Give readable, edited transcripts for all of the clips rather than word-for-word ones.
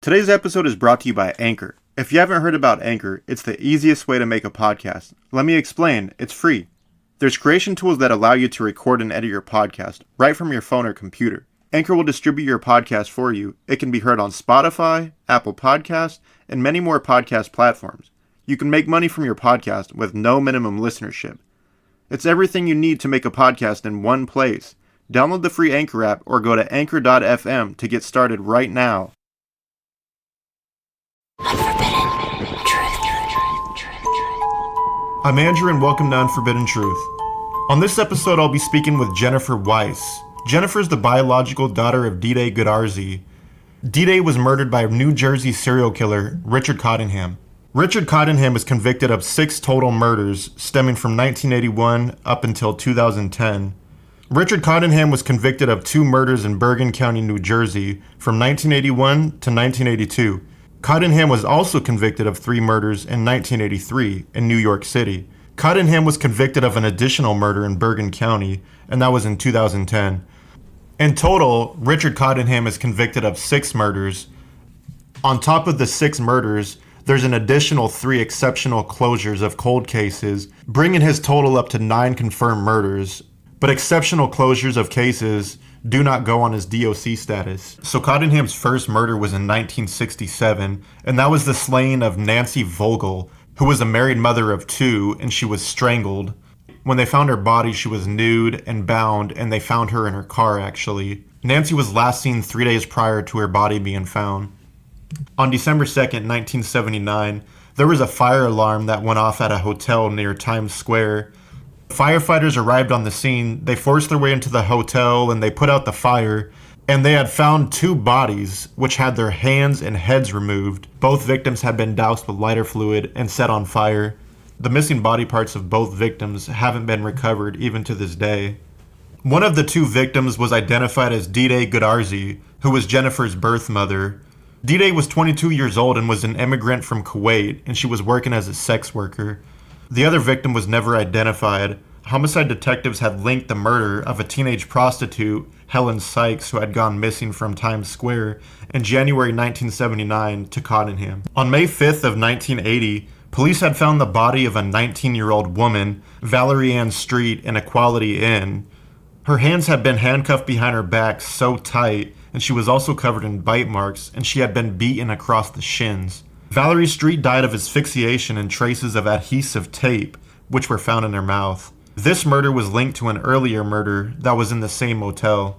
Today's episode is brought to you by Anchor. If you haven't heard about Anchor, it's the easiest way to make a podcast. Let me explain, it's free. There's creation tools that allow you to record and edit your podcast right from your phone or computer. Anchor will distribute your podcast for you. It can be heard on Spotify, Apple Podcasts, and many more podcast platforms. You can make money from your podcast with no minimum listenership. It's everything you need to make a podcast in one place. Download the free Anchor app or go to anchor.fm to get started right now. Unforbidden Truth. I'm Andrew and welcome to Unforbidden Truth. On this episode, I'll be speaking with Jennifer Weiss. Jennifer is the biological daughter of Deedeh Goodarzi. Deedeh was murdered by New Jersey serial killer Richard Cottingham. Richard Cottingham was convicted of 6 total murders stemming from 1981 up until 2010. Richard Cottingham was convicted of 2 murders in Bergen County, New Jersey from 1981 to 1982. Cottingham was also convicted of 3 murders in 1983 in New York City. Cottingham was convicted of an additional murder in Bergen County, and that was in 2010. In total, Richard Cottingham is convicted of 6 murders. On top of the 6 murders, there's an additional 3 exceptional closures of cold cases, bringing his total up to 9 confirmed murders. But exceptional closures of cases do not go on his DOC status. So Cottingham's first murder was in 1967, and that was the slaying of Nancy Vogel, who was a married mother of 2, and she was strangled. When they found her body, she was nude and bound, and they found her in her car, actually. Nancy was last seen 3 days prior to her body being found. On December 2nd, 1979, there was a fire alarm that went off at a hotel near Times Square. Firefighters arrived on the scene. They forced their way into the hotel and they put out the fire, and they had found 2 bodies which had their hands and heads removed. Both victims had been doused with lighter fluid and set on fire. The missing body parts of both victims haven't been recovered even to this day. One of the 2 victims was identified as Deedeh Goodarzi, who was Jennifer's birth mother. Deedeh was 22 years old and was an immigrant from Kuwait, and she was working as a sex worker. The other victim was never identified. Homicide detectives had linked the murder of a teenage prostitute, Helen Sykes, who had gone missing from Times Square in January 1979, to Cottingham. On May 5th of 1980, police had found the body of a 19-year-old woman, Valerie Ann Street, in Equality Inn. Her hands had been handcuffed behind her back so tight, and she was also covered in bite marks, and she had been beaten across the shins. Valerie Street died of asphyxiation and traces of adhesive tape, which were found in her mouth. This murder was linked to an earlier murder that was in the same motel.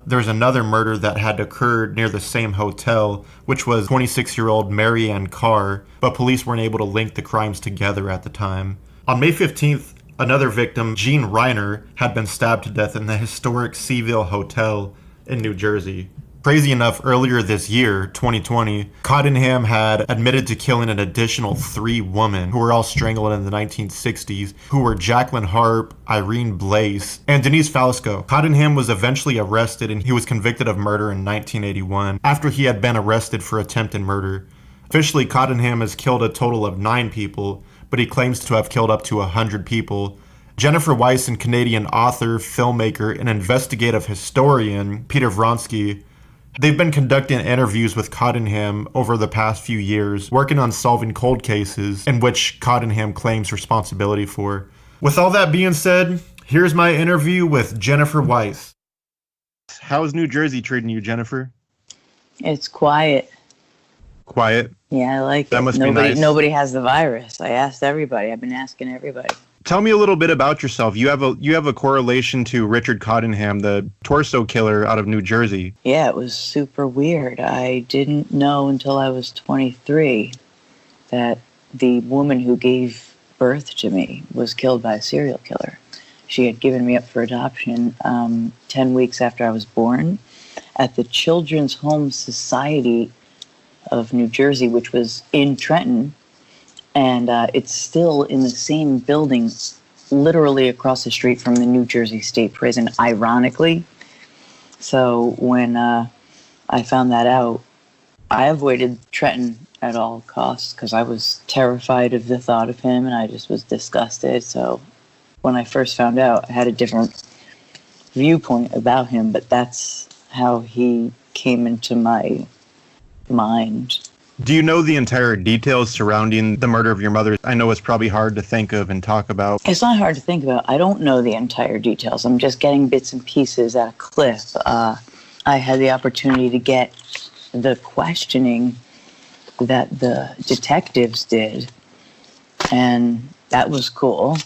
There's another murder that had occurred near the same hotel, which was 26-year-old Mary Ann Carr, but police weren't able to link the crimes together at the time. On May 15th, another victim, Jean Reiner, had been stabbed to death in the historic Seaville Hotel in New Jersey. Crazy enough, earlier this year, 2020, Cottingham had admitted to killing an additional 3 women who were all strangled in the 1960s, who were Jacqueline Harp, Irene Blaze, and Denise Falisco. Cottingham was eventually arrested and he was convicted of murder in 1981 after he had been arrested for attempted murder. Officially, Cottingham has killed a total of 9 people, but he claims to have killed up to 100 people. Jennifer Weiss and Canadian author, filmmaker, and investigative historian Peter Vronsky, they've been conducting interviews with Cottingham over the past few years, working on solving cold cases in which Cottingham claims responsibility for. With all that being said, here's my interview with Jennifer Weiss. How's New Jersey treating you, Jennifer? It's quiet. Quiet? Yeah, I like that it. Must be nice. Nobody has the virus. I asked everybody. I've been asking everybody. Tell me a little bit about yourself. You have a correlation to Richard Cottingham, the torso killer out of New Jersey. Yeah, it was super weird. I didn't know until I was 23 that the woman who gave birth to me was killed by a serial killer. She had given me up for adoption 10 weeks after I was born at the Children's Home Society of New Jersey, which was in Trenton. And it's still in the same building, literally across the street from the New Jersey State Prison, ironically. So when I found that out, I avoided Trenton at all costs because I was terrified of the thought of him and I just was disgusted. So when I first found out, I had a different viewpoint about him, but that's how he came into my mind. Do you know the entire details surrounding the murder of your mother? I know it's probably hard to think of and talk about. It's not hard to think about. I don't know the entire details. I'm just getting bits and pieces at a clip. I had the opportunity to get the questioning that the detectives did, and that was cool.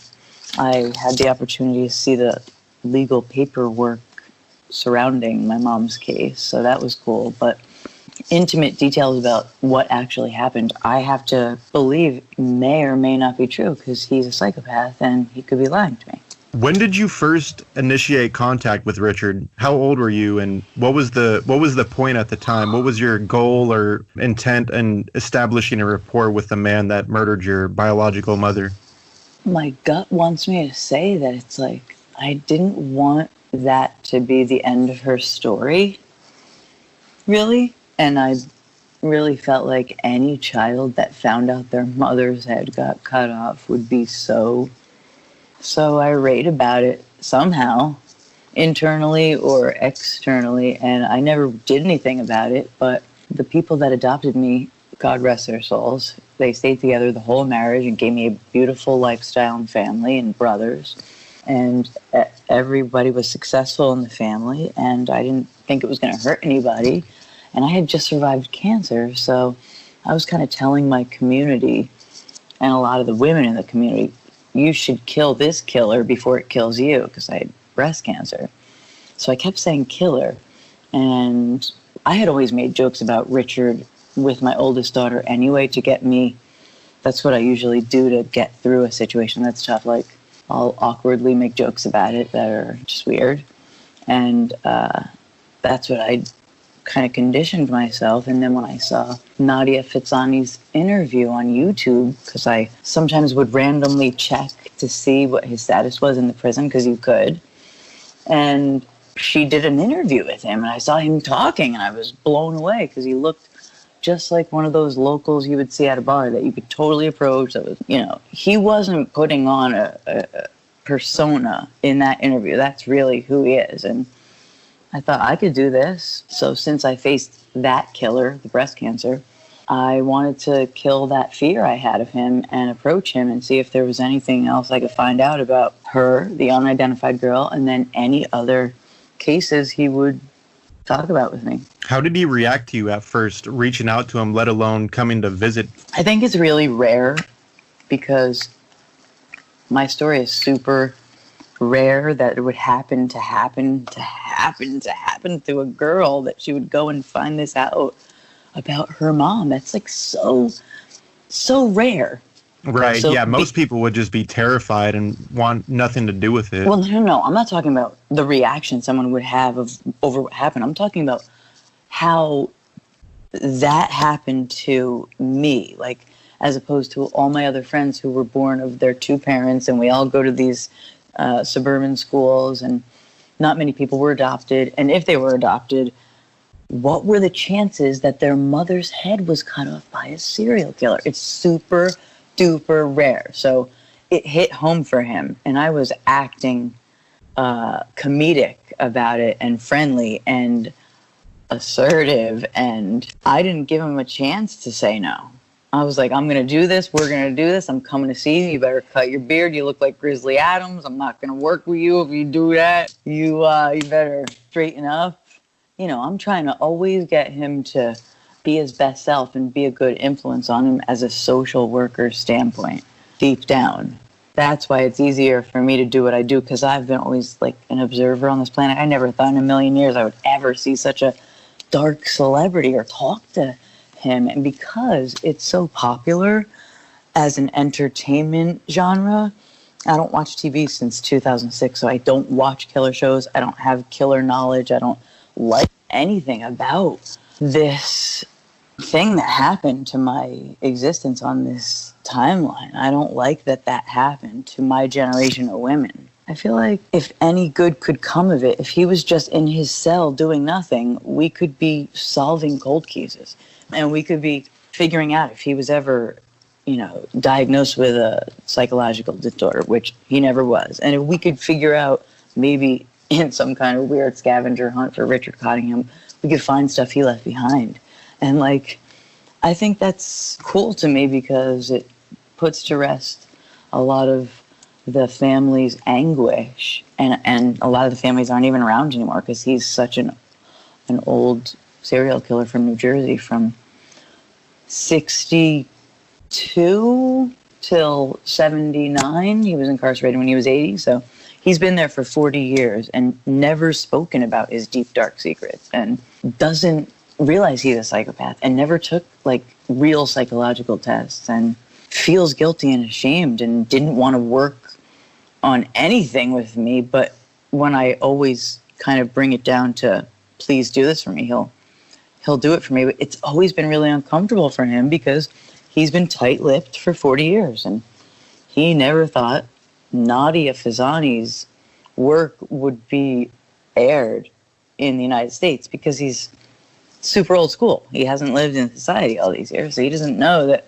I had the opportunity to see the legal paperwork surrounding my mom's case, so that was cool. But intimate details about what actually happened, I have to believe may or may not be true, because he's a psychopath and he could be lying to me. When did you first initiate contact with Richard? How old were you, and what was the point at the time? What was your goal or intent in establishing a rapport with the man that murdered your biological mother? My gut wants me to say that it's like I didn't want that to be the end of her story, really. And I really felt like any child that found out their mother's head got cut off would be so irate about it somehow, internally or externally. And I never did anything about it, but the people that adopted me, God rest their souls, they stayed together the whole marriage and gave me a beautiful lifestyle and family and brothers. And everybody was successful in the family, and I didn't think it was going to hurt anybody. And I had just survived cancer, so I was kind of telling my community and a lot of the women in the community, you should kill this killer before it kills you, because I had breast cancer. So I kept saying killer. And I had always made jokes about Richard with my oldest daughter anyway to get me. That's what I usually do to get through a situation that's tough. Like, I'll awkwardly make jokes about it that are just weird. And that's what I kind of conditioned myself. And then when I saw Nadia Fitsani's interview on YouTube, because I sometimes would randomly check to see what his status was in the prison, because you could, and she did an interview with him, and I saw him talking, and I was blown away, because he looked just like one of those locals you would see at a bar that you could totally approach. That was, he wasn't putting on a persona in that interview. That's really who he is. And I thought I could do this. So since I faced that killer, the breast cancer, I wanted to kill that fear I had of him and approach him and see if there was anything else I could find out about her, the unidentified girl, and then any other cases he would talk about with me. How did he react to you at first, reaching out to him, let alone coming to visit? I think it's really rare, because my story is super rare that it would happen to a girl, that she would go and find this out about her mom. That's like so rare. Right. So most people would just be terrified and want nothing to do with it. Well, no. I'm not talking about the reaction someone would have over what happened. I'm talking about how that happened to me, like, as opposed to all my other friends who were born of their two parents, and we all go to these suburban schools, and not many people were adopted. And if they were adopted, what were the chances that their mother's head was cut off by a serial killer? It's super duper rare. So it hit home for him, and I was acting comedic about it and friendly and assertive, and I didn't give him a chance to say no. I was like, I'm going to do this. We're going to do this. I'm coming to see you. You better cut your beard. You look like Grizzly Adams. I'm not going to work with you if you do that. You better straighten up. I'm trying to always get him to be his best self and be a good influence on him as a social worker standpoint, deep down. That's why it's easier for me to do what I do, because I've been always like an observer on this planet. I never thought in a million years I would ever see such a dark celebrity or talk to him. And because it's so popular as an entertainment genre, I don't watch TV since 2006, so I don't watch killer shows. I don't have killer knowledge. I don't like anything about this thing that happened to my existence on this timeline. I don't like that happened to my generation of women. I feel like if any good could come of it, if he was just in his cell doing nothing, we could be solving cold cases. And we could be figuring out if he was ever, diagnosed with a psychological disorder, which he never was. And if we could figure out, maybe in some kind of weird scavenger hunt for Richard Cottingham, we could find stuff he left behind. And like, I think that's cool to me because it puts to rest a lot of the family's anguish, and a lot of the families aren't even around anymore because he's such an old serial killer from New Jersey from 62 till 79. He was incarcerated when he was 80, so he's been there for 40 years and never spoken about his deep, dark secrets, and doesn't realize he's a psychopath, and never took like real psychological tests, and feels guilty and ashamed and didn't want to work on anything with me. But when I always kind of bring it down to, please do this for me, he'll do it for me. But it's always been really uncomfortable for him because he's been tight-lipped for 40 years, and he never thought Nadia Fazani's work would be aired in the United States because he's super old school. He hasn't lived in society all these years, so he doesn't know that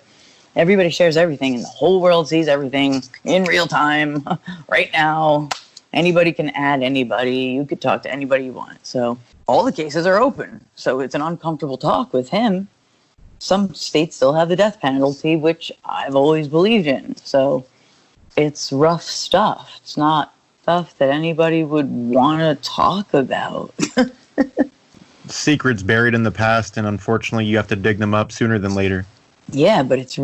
everybody shares everything and the whole world sees everything in real time right now. Anybody can add anybody. You could talk to anybody you want. So all the cases are open. So it's an uncomfortable talk with him. Some states still have the death penalty, which I've always believed in. So it's rough stuff. It's not stuff that anybody would want to talk about. Secrets buried in the past, and unfortunately you have to dig them up sooner than later. Yeah, but it's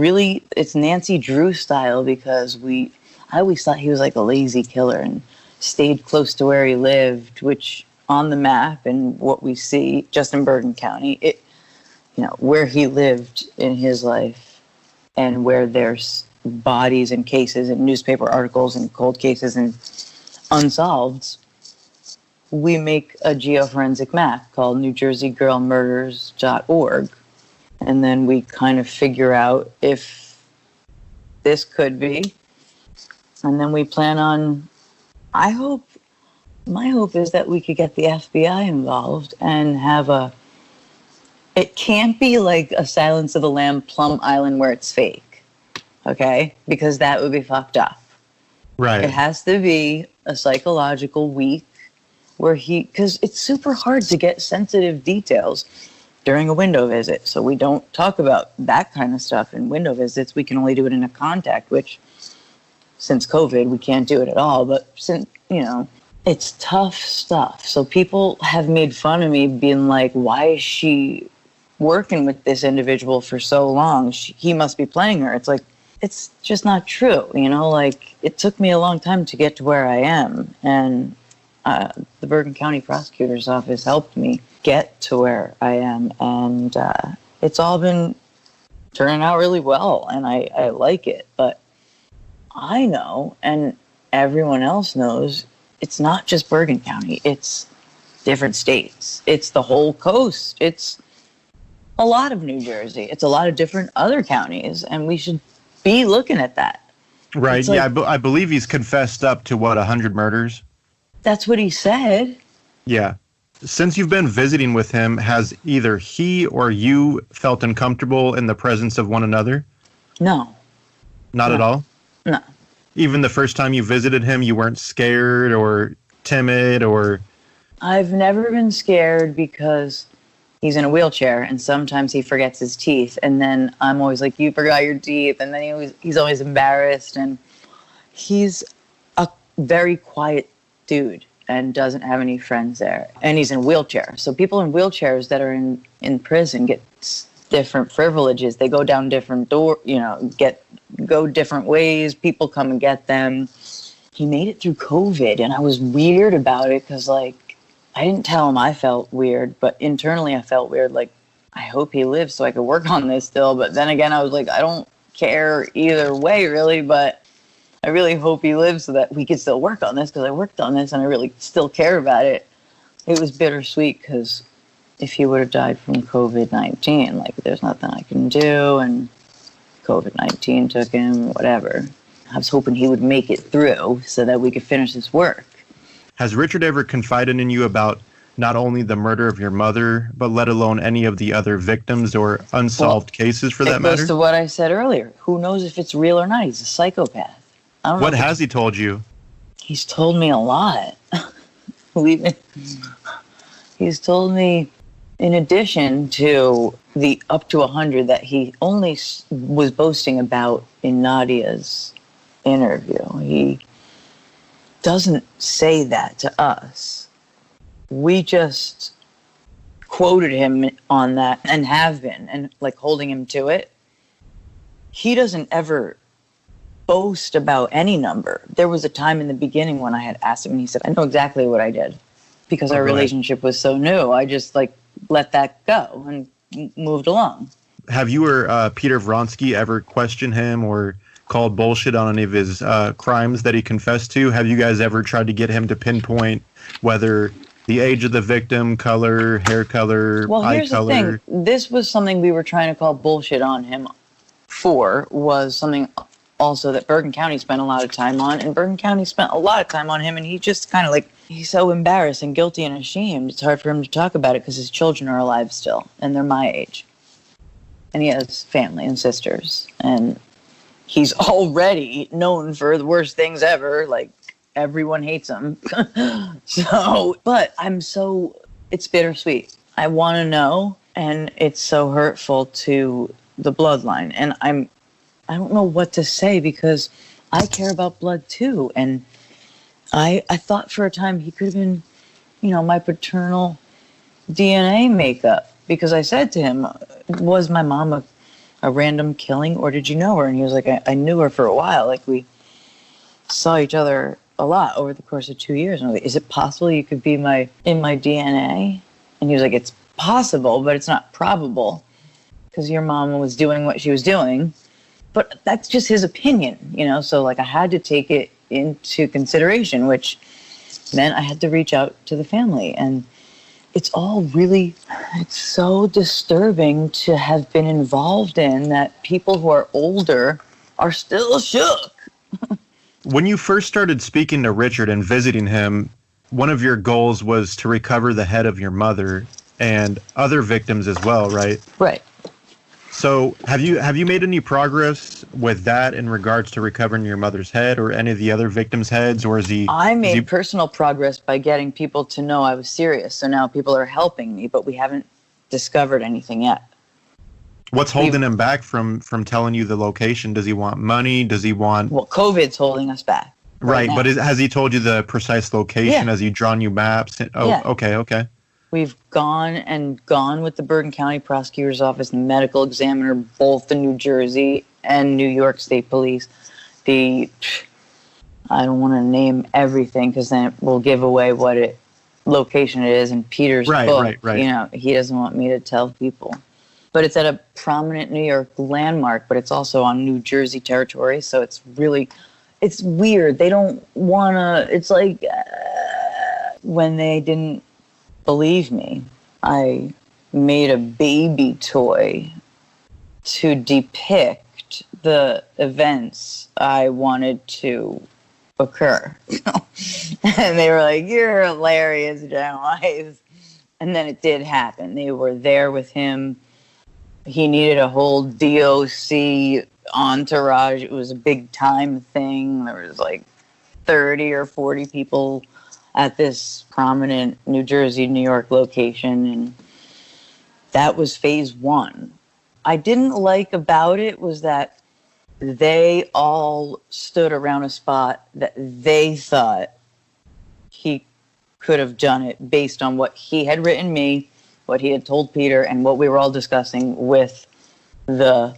Nancy Drew style because I always thought he was like a lazy killer and stayed close to where he lived, which on the map and what we see just in Bergen County, where he lived in his life and where there's bodies and cases and newspaper articles and cold cases and unsolved, we make a geoforensic map called NewJerseyGirlMurders.org. And then we kind of figure out if this could be. And then we plan on, my hope is that we could get the FBI involved and have it can't be like a Silence of the Lamb Plum Island where it's fake, okay? Because that would be fucked up. Right. It has to be a psychological week where because it's super hard to get sensitive details during a window visit. So we don't talk about that kind of stuff in window visits. We can only do it in a contact, which since COVID, we can't do it at all. But since, it's tough stuff. So people have made fun of me being like, why is she working with this individual for so long? He must be playing her. It's like, it's just not true. It took me a long time to get to where I am. And the Bergen County Prosecutor's Office helped me get to where I am, and it's all been turning out really well, and I like it. But I know, and everyone else knows, it's not just Bergen County, it's different states, it's the whole coast, it's a lot of New Jersey, it's a lot of different other counties, and we should be looking at that. Right, I believe he's confessed up to, 100 murders? That's what he said. Yeah. Since you've been visiting with him, has either he or you felt uncomfortable in the presence of one another? No. Not at all? No. Even the first time you visited him, you weren't scared or timid or... I've never been scared because he's in a wheelchair and sometimes he forgets his teeth. And then I'm always like, you forgot your teeth. And then he's always embarrassed. And he's a very quiet dude and doesn't have any friends there. And he's in a wheelchair. So people in wheelchairs that are in prison get different privileges. They go down different go different ways. People come and get them. He made it through COVID, and I was weird about it because, I didn't tell him I felt weird, but internally I felt weird. I hope he lives so I could work on this still. But then again, I was like, I don't care either way, really, but I really hope he lives so that we can still work on this because I worked on this and I really still care about it. It was bittersweet because if he would have died from COVID-19, there's nothing I can do, and COVID-19 took him, whatever. I was hoping he would make it through so that we could finish this work. Has Richard ever confided in you about not only the murder of your mother, but let alone any of the other victims or unsolved cases for that matter? It goes to what I said earlier. Who knows if it's real or not? He's a psychopath. I don't know. What has he told you? He's told me a lot. He's told me In addition to the up to 100 that he only was boasting about in Nadia's interview, he doesn't say that to us. We just quoted him on that and have been, and like holding him to it. He doesn't ever boast about any number. There was a time in the beginning when I had asked him and he said, I know exactly what I did because our relationship was so new. I just let that go and moved along. Have you or Peter Vronsky ever questioned him or called bullshit on any of his crimes that he confessed to? Have you guys ever tried to get him to pinpoint whether the age of the victim, color, hair color, eye color? Well, here's the thing. This was something we were trying to call bullshit on him for, was something also that Bergen County spent a lot of time on, and Bergen County spent a lot of time on him, and he just kind of he's so embarrassed and guilty and ashamed. It's hard for him to talk about it because his children are alive still, and they're my age. And he has family and sisters, and he's already known for the worst things ever. Everyone hates him. But it's bittersweet. I want to know, and it's so hurtful to the bloodline. And I don't know what to say because I care about blood too. And I thought for a time he could have been, my paternal DNA makeup, because I said to him, was my mom a random killing, or did you know her? And he was like, I knew her for a while. We saw each other a lot over the course of 2 years. And I was like, is it possible you could be in my DNA? And he was like, it's possible, but it's not probable because your mom was doing what she was doing. But that's just his opinion, So I had to take it into consideration, which meant I had to reach out to the family. And it's so disturbing to have been involved in that. People who are older are still shook. When you first started speaking to Richard and visiting him, one of your goals was to recover the head of your mother and other victims as well, right? Right. So have you made any progress with that in regards to recovering your mother's head or any of the other victims' heads, or is he? I made personal progress by getting people to know I was serious. So now people are helping me, but we haven't discovered anything yet. What's holding him back from telling you the location? Does he want money? Does he want? Well, COVID's holding us back. Right, but has he told you the precise location? Yeah. Has he drawn you maps? Oh, yeah. Okay. We've gone with the Bergen County Prosecutor's Office, the medical examiner, both the New Jersey and New York State Police. I don't want to name everything because then it will give away what location it is in Peter's book. Right. He doesn't want me to tell people. But it's at a prominent New York landmark, but it's also on New Jersey territory, so it's weird. They don't want to, it's when they didn't believe me, I made a baby toy to depict the events I wanted to occur. And they were like, you're hilarious, Jen Weiss. And then it did happen. They were there with him. He needed a whole DOC entourage. It was a big time thing. There was 30 or 40 people at this prominent New Jersey, New York location. And that was phase one. I didn't like about it was that they all stood around a spot that they thought he could have done it based on what he had written me, what he had told Peter, and what we were all discussing with the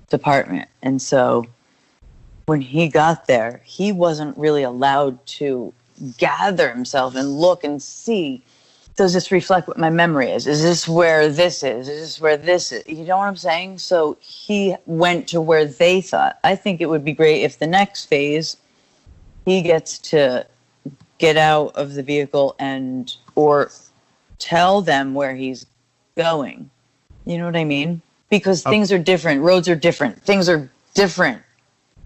department. And so when he got there, he wasn't really allowed to gather himself and look and see, does this reflect what my memory is? Is this where this is? Is this where this is? You know what I'm saying? So he went to where they thought. I think it would be great if the next phase, he gets to get out of the vehicle or tell them where he's going. You know what I mean? Because things are different. Roads are different. Things are different.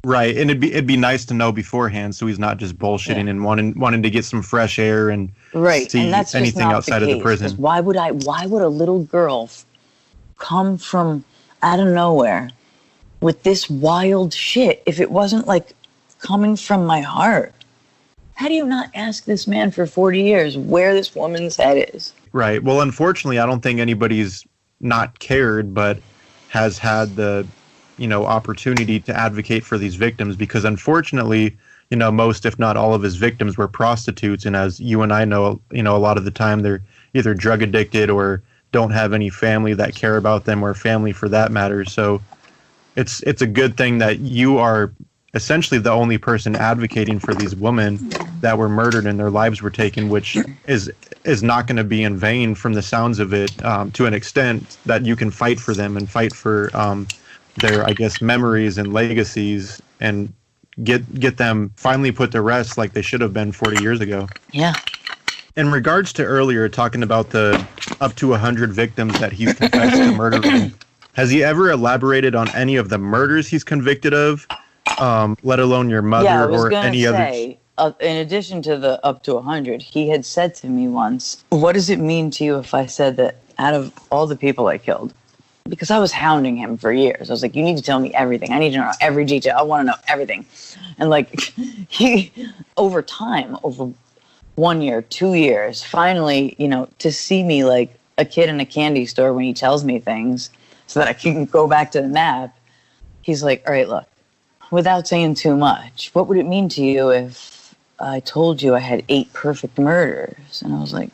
Right, and it'd be nice to know beforehand, so he's not just bullshitting and wanting to get some fresh air and see and that's anything outside of the prison. Why would a little girl come from out of nowhere with this wild shit if it wasn't coming from my heart? How do you not ask this man for 40 years where this woman's head is? Right. Well, unfortunately, I don't think anybody's not cared, but has had the, opportunity to advocate for these victims because unfortunately, most, if not all of his victims were prostitutes. And as you and I know, a lot of the time they're either drug addicted or don't have any family that care about them or family for that matter. So it's a good thing that you are essentially the only person advocating for these women that were murdered and their lives were taken, which is not going to be in vain from the sounds of it, to an extent that you can fight for them and fight for their, I guess, memories and legacies and get them finally put to rest like they should have been 40 years ago. Yeah. In regards to earlier talking about the up to 100 victims that he's confessed to murdering, has he ever elaborated on any of the murders he's convicted of, let alone your mother or any other? In addition to the up to 100, he had said to me once, what does it mean to you if I said that out of all the people I killed, because I was hounding him for years. I was like, you need to tell me everything. I need to know every detail. I want to know everything. And like he, over time, over 1 year, 2 years, finally, to see me like a kid in a candy store when he tells me things so that I can go back to the map, he's like, all right, look, without saying too much, what would it mean to you if I told you I had 8 perfect murders? And I was like,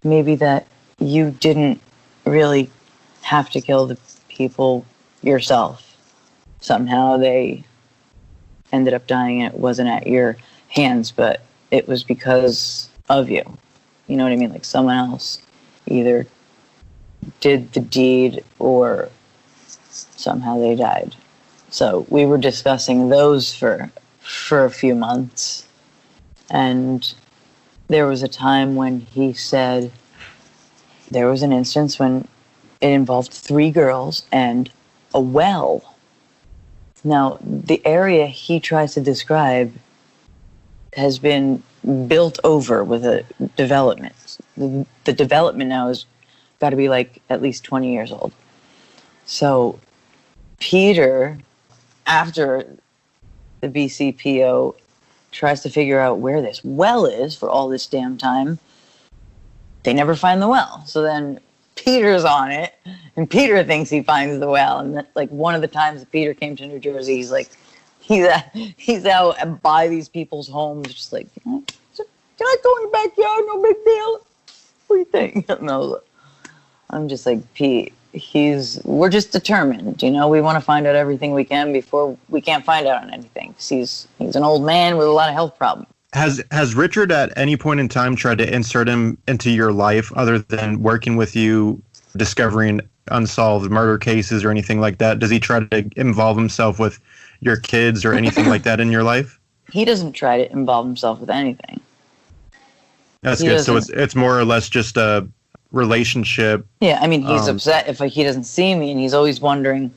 maybe that you didn't really have to kill the people yourself. Somehow they ended up dying. It wasn't at your hands, but it was because of you. You know what I mean? Like someone else either did the deed or somehow they died. So we were discussing those for a few months. And there was a time when he said there was an instance when it involved 3 girls and a well. Now, the area he tries to describe has been built over with a development. The development now has got to be like at least 20 years old. So Peter, after the BCPO tries to figure out where this well is for all this damn time, they never find the well. So then Peter's on it, and Peter thinks he finds the well. And that, like, one of the times that Peter came to New Jersey, he's out by these people's homes, just like, can I go in your backyard? No big deal. What do you think? No, I'm just like, Pete, we're just determined, we want to find out everything we can before we can't find out on anything. 'Cause he's an old man with a lot of health problems. Has Richard at any point in time tried to insert him into your life other than working with you, discovering unsolved murder cases or anything like that? Does he try to involve himself with your kids or anything like that in your life? He doesn't try to involve himself with anything. That's good. So it's more or less just a relationship. Yeah, I mean, he's upset if he doesn't see me, and he's always wondering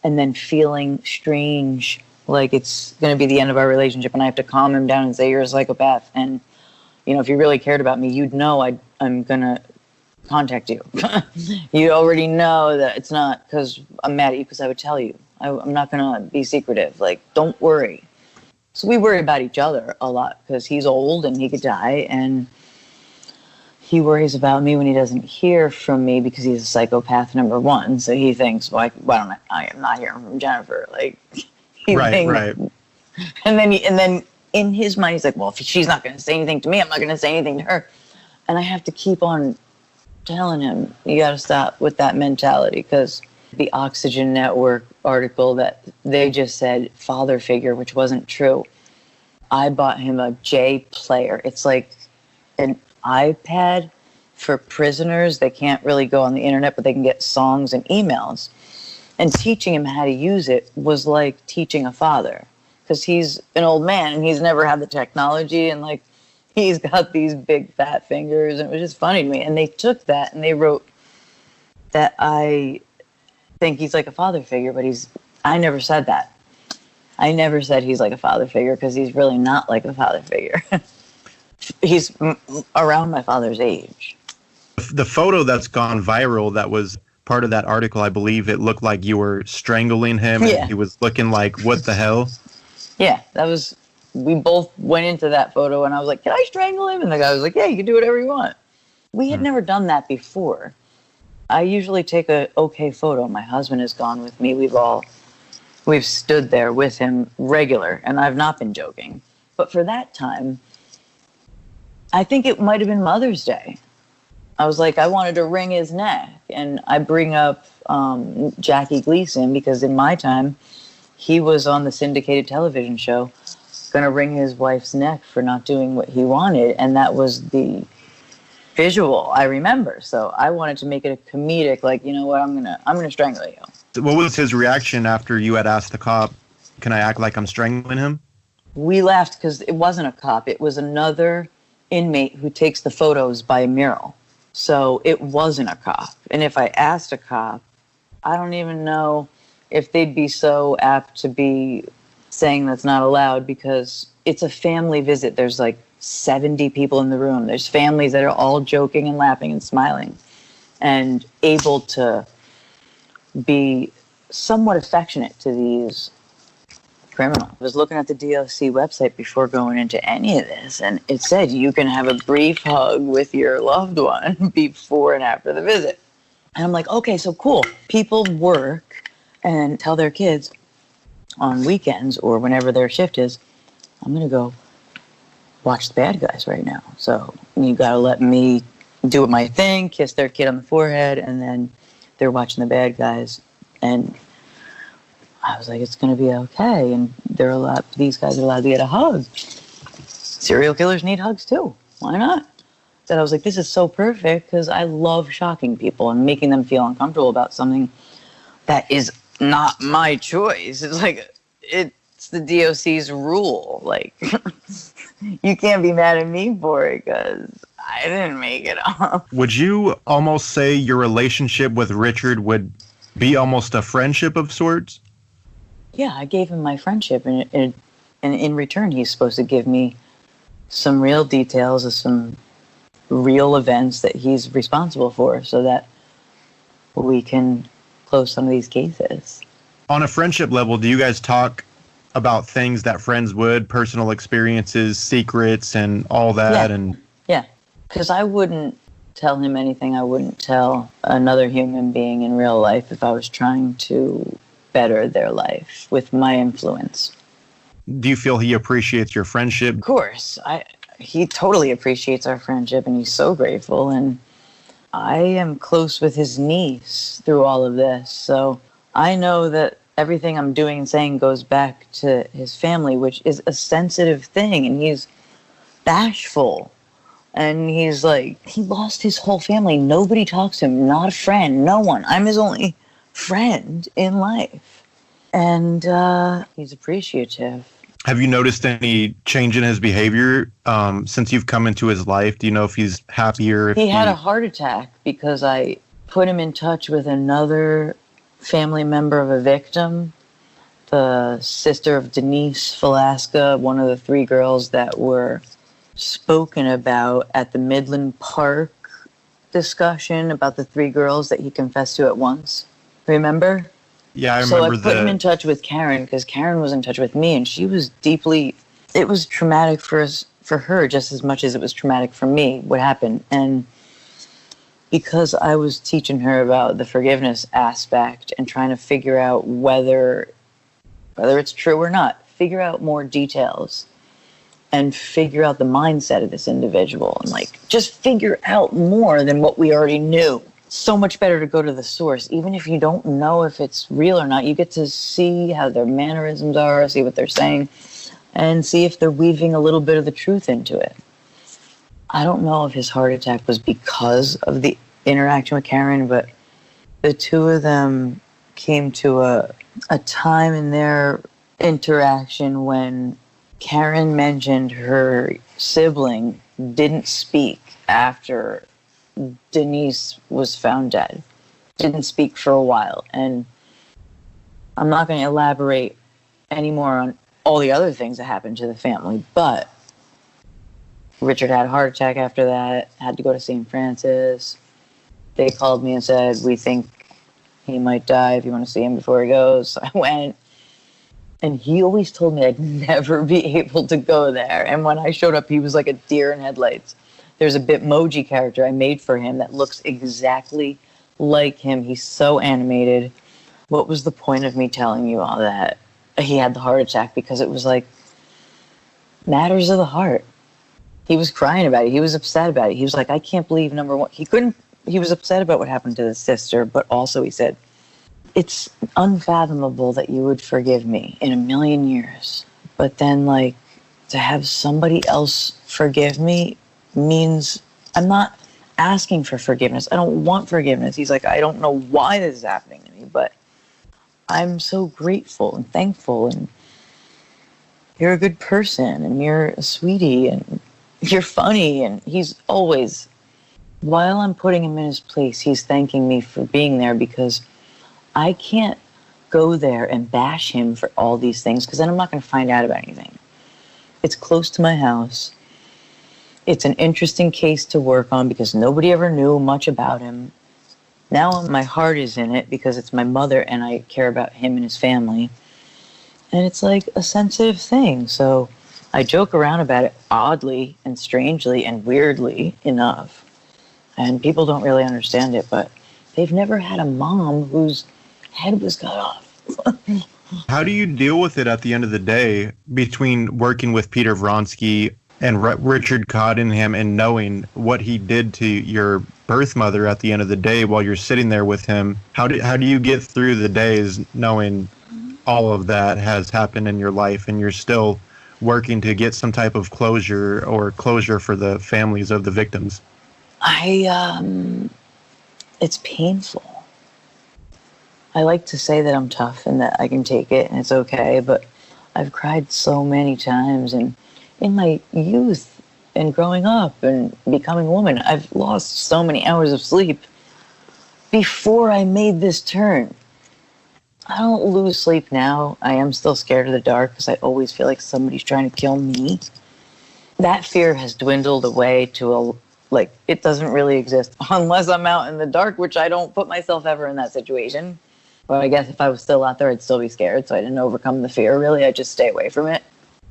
and then feeling strange, like it's going to be the end of our relationship, and I have to calm him down and say, you're a psychopath. And, if you really cared about me, you'd know I'm going to contact you. You already know that it's not because I'm mad at you, because I would tell you. I'm not going to be secretive. Like, don't worry. So we worry about each other a lot because he's old and he could die, and he worries about me when he doesn't hear from me because he's a psychopath, number one. So he thinks, why don't I am not hearing from Jennifer. Like, right. And then in his mind, he's like, well, if she's not going to say anything to me, I'm not going to say anything to her. And I have to keep on telling him, you got to stop with that mentality, because the Oxygen Network article that they just said father figure, which wasn't true. I bought him a J player. It's like an iPad for prisoners. They can't really go on the internet, but they can get songs and emails. And teaching him how to use it was like teaching a father, because he's an old man and he's never had the technology, and like he's got these big fat fingers, and it was just funny to me. And they took that and they wrote that I think he's like a father figure, but I never said that. I never said he's like a father figure, because he's really not like a father figure. He's around my father's age. The photo that's gone viral that was part of that article, I believe it looked like you were strangling him. Yeah. And he was looking like, what the hell? Yeah, we both went into that photo, and I was like, can I strangle him? And the guy was like, yeah, you can do whatever you want. We had never done that before. I usually take a okay photo. My husband has gone with me. We've stood there with him regular, and I've not been joking. But for that time, I think it might have been Mother's Day. I was like, I wanted to wring his neck. And I bring up Jackie Gleason because in my time, he was on the syndicated television show going to wring his wife's neck for not doing what he wanted. And that was the visual I remember. So I wanted to make it a comedic, like, you know what, I'm gonna strangle you. What was his reaction after you had asked the cop, can I act like I'm strangling him? We laughed because it wasn't a cop. It was another inmate who takes the photos by a mural. So it wasn't a cop. And if I asked a cop, I don't even know if they'd be so apt to be saying that's not allowed because it's a family visit. There's like 70 people in the room. There's families that are all joking and laughing and smiling and able to be somewhat affectionate to these criminals. I was looking at the DOC website before going into any of this, and it said you can have a brief hug with your loved one before and after the visit. And I'm like, okay, so cool. People work and tell their kids on weekends or whenever their shift is, I'm going to go watch the bad guys right now. So you got to let me do my thing, kiss their kid on the forehead, and then they're watching the bad guys. And I was like, it's going to be okay. And these guys are allowed to get a hug. Serial killers need hugs too. Why not? That I was like, this is so perfect because I love shocking people and making them feel uncomfortable about something that is not my choice. It's like, it's the DOC's rule. Like, you can't be mad at me for it because I didn't make it up. Would you almost say your relationship with Richard would be almost a friendship of sorts? Yeah, I gave him my friendship, and in return, he's supposed to give me some real details of some real events that he's responsible for so that we can close some of these cases. On a friendship level, do you guys talk about things that friends would, personal experiences, secrets, and all that? Yeah, because I wouldn't tell him anything I wouldn't tell another human being in real life if I was trying to better their life with my influence. Do you feel he appreciates your friendship? Of course. He totally appreciates our friendship, and he's so grateful. And I am close with his niece through all of this. So I know that everything I'm doing and saying goes back to his family, which is a sensitive thing. And he's bashful. And he's like, he lost his whole family. Nobody talks to him. Not a friend. No one. I'm his only friend in life. And he's appreciative. Have you noticed any change in his behavior since you've come into his life? Do you know if he's happier? He had a heart attack because I put him in touch with another family member of a victim, the sister of Denise Velasca, one of the 3 girls that were spoken about at the Midland Park discussion about the 3 girls that he confessed to at once. Remember? Yeah, I remember that. So I put him in touch with Karen because Karen was in touch with me, and she was it was traumatic for her just as much as it was traumatic for me, what happened. And because I was teaching her about the forgiveness aspect and trying to figure out whether it's true or not, figure out more details and figure out the mindset of this individual and just figure out more than what we already knew. So much better to go to the source. Even if you don't know if it's real or not, you get to see how their mannerisms are, see what they're saying, and see if they're weaving a little bit of the truth into it. I don't know if his heart attack was because of the interaction with Karen, but the 2 of them came to a time in their interaction when Karen mentioned her sibling didn't speak after Denise was found dead. Didn't speak for a while. And I'm not going to elaborate anymore on all the other things that happened to the family, but Richard had a heart attack after that, had to go to St. Francis. They called me and said, we think he might die if you want to see him before he goes. So I went. And he always told me I'd never be able to go there. And when I showed up, he was like a deer in headlights. There's a Bitmoji character I made for him that looks exactly like him. He's so animated. What was the point of me telling you all that? He had the heart attack because it was like matters of the heart. He was crying about it. He was upset about it. He was like, I can't believe, number one, he was upset about what happened to his sister, but also he said, it's unfathomable that you would forgive me in a million years. But then, like, to have somebody else forgive me means I'm not asking for forgiveness. I don't want forgiveness. He's like, I don't know why this is happening to me, but I'm so grateful and thankful, and you're a good person, and you're a sweetie, and you're funny. And he's always, while I'm putting him in his place, he's thanking me for being there, because I can't go there and bash him for all these things, because then I'm not going to find out about anything. It's close to my house. It's an interesting case to work on because nobody ever knew much about him. Now my heart is in it because it's my mother and I care about him and his family. And it's like a sensitive thing. So I joke around about it oddly and strangely and weirdly enough. And people don't really understand it, but they've never had a mom whose head was cut off. How do you deal with it at the end of the day between working with Peter Vronsky and Richard Cottingham and knowing what he did to your birth mother at the end of the day while you're sitting there with him? How do you get through the days knowing all of that has happened in your life and you're still working to get some type of closure for the families of the victims? It's painful. I like to say that I'm tough and that I can take it and it's okay, but I've cried so many times, and in my youth and growing up and becoming a woman, I've lost so many hours of sleep before I made this turn. I don't lose sleep now. I am still scared of the dark because I always feel like somebody's trying to kill me. That fear has dwindled away to it doesn't really exist unless I'm out in the dark, which I don't put myself ever in that situation. But I guess if I was still out there, I'd still be scared. So I didn't overcome the fear, really. I just stay away from it.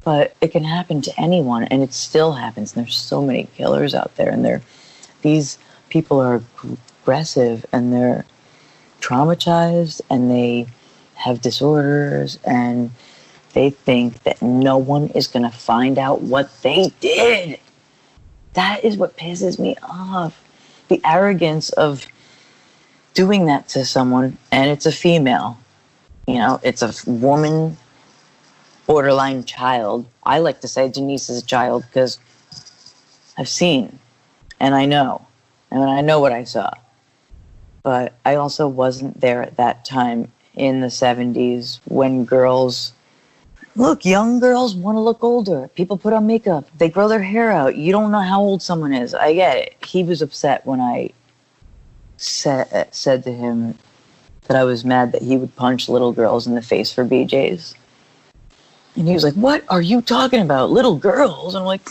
But it can happen to anyone, and it still happens. And there's so many killers out there, and these people are aggressive, and they're traumatized, and they have disorders, and they think that no one is going to find out what they did. That is what pisses me off. The arrogance of doing that to someone, and it's a female. You know, it's a woman, borderline child. I like to say Denise is a child because I've seen, and I know what I saw. But I also wasn't there at that time in the 70s when young girls want to look older. People put on makeup. They grow their hair out. You don't know how old someone is. I get it. He was upset when I said to him that I was mad that he would punch little girls in the face for BJ's. And he was like, what are you talking about? Little girls? And I'm like,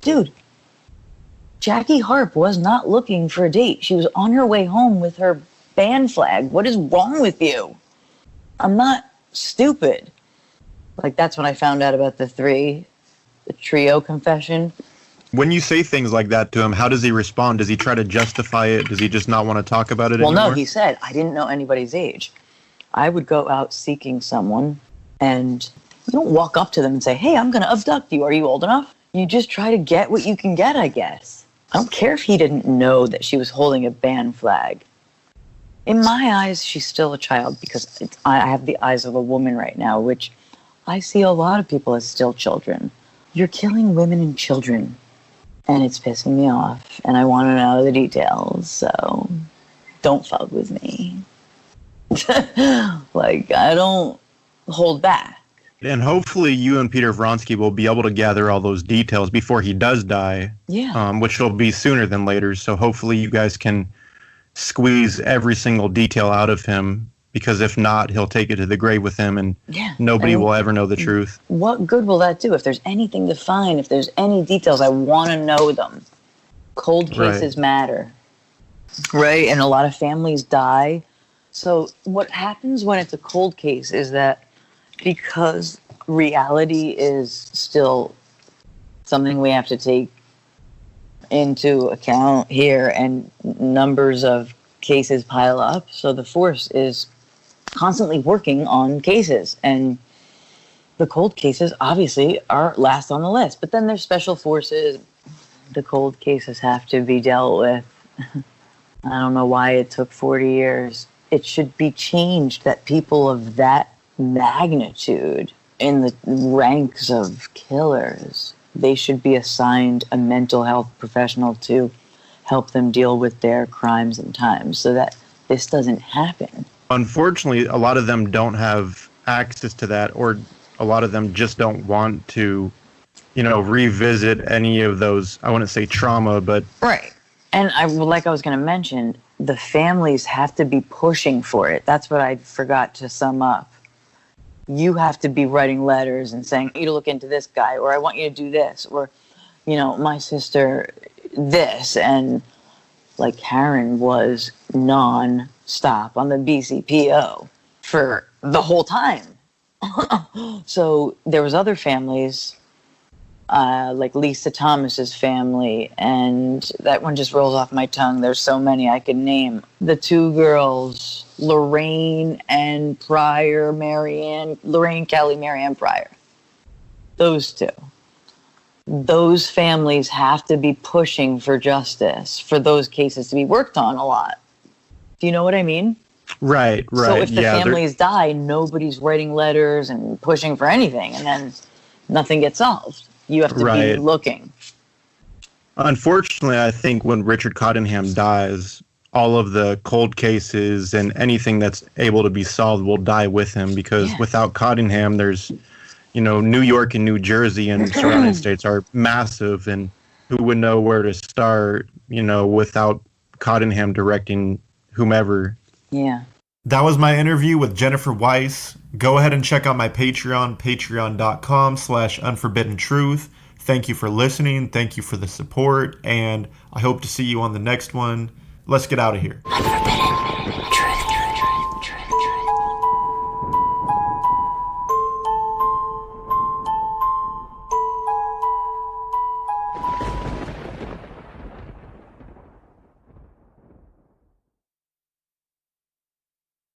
dude, Jackie Harp was not looking for a date. She was on her way home with her band flag. What is wrong with you? I'm not stupid. Like, that's when I found out about the trio confession. When you say things like that to him, how does he respond? Does he try to justify it? Does he just not want to talk about it anymore? Well, no, he said, I didn't know anybody's age. I would go out seeking someone, and you don't walk up to them and say, hey, I'm going to abduct you. Are you old enough? You just try to get what you can get, I guess. I don't care if he didn't know that she was holding a band flag. In my eyes, she's still a child because I have the eyes of a woman right now, which I see a lot of people as still children. You're killing women and children. And it's pissing me off, and I want to know the details, so don't fuck with me. I don't hold back. And hopefully you and Peter Vronsky will be able to gather all those details before he does die, which will be sooner than later. So hopefully you guys can squeeze every single detail out of him, because if not, he'll take it to the grave with him, and nobody will ever know the truth. What good will that do? If there's anything to find, if there's any details, I want to know them. Cold cases matter, right? And a lot of families die. So what happens when it's a cold case is that because reality is still something we have to take into account here, and numbers of cases pile up. So the force is constantly working on cases, and the cold cases obviously are last on the list. But then there's special forces. The cold cases have to be dealt with. I don't know why it took 40 years. It should be changed that people of that magnitude in the ranks of killers, they should be assigned a mental health professional to help them deal with their crimes and times so that this doesn't happen. Unfortunately, a lot of them don't have access to that, or a lot of them just don't want to, revisit any of those, I wouldn't say trauma, but... Right. And I was going to mention, the families have to be pushing for it. That's what I forgot to sum up. You have to be writing letters and saying, you to look into this guy, or I want you to do this, or, my sister, this. And like Karen was non-stop on the BCPO for the whole time. So there was other families, like Lisa Thomas's family, and that one just rolls off my tongue. There's so many I could name. The two girls, Lorraine and Pryor, Lorraine Kelly, Marianne Pryor. Those two. Those families have to be pushing for justice, for those cases to be worked on a lot. Do you know what I mean? Right. So if the families die, nobody's writing letters and pushing for anything, and then nothing gets solved. You have to be looking. Unfortunately, I think when Richard Cottingham dies, all of the cold cases and anything that's able to be solved will die with him, because without Cottingham, there's, New York and New Jersey and surrounding states are massive, and who would know where to start, without Cottingham directing whomever. Yeah. That was my interview with Jennifer Weiss. Go ahead and check out my Patreon, patreon.com/unforbiddentruth. Thank you for listening. Thank you for the support. And I hope to see you on the next one. Let's get out of here. Unforbidden.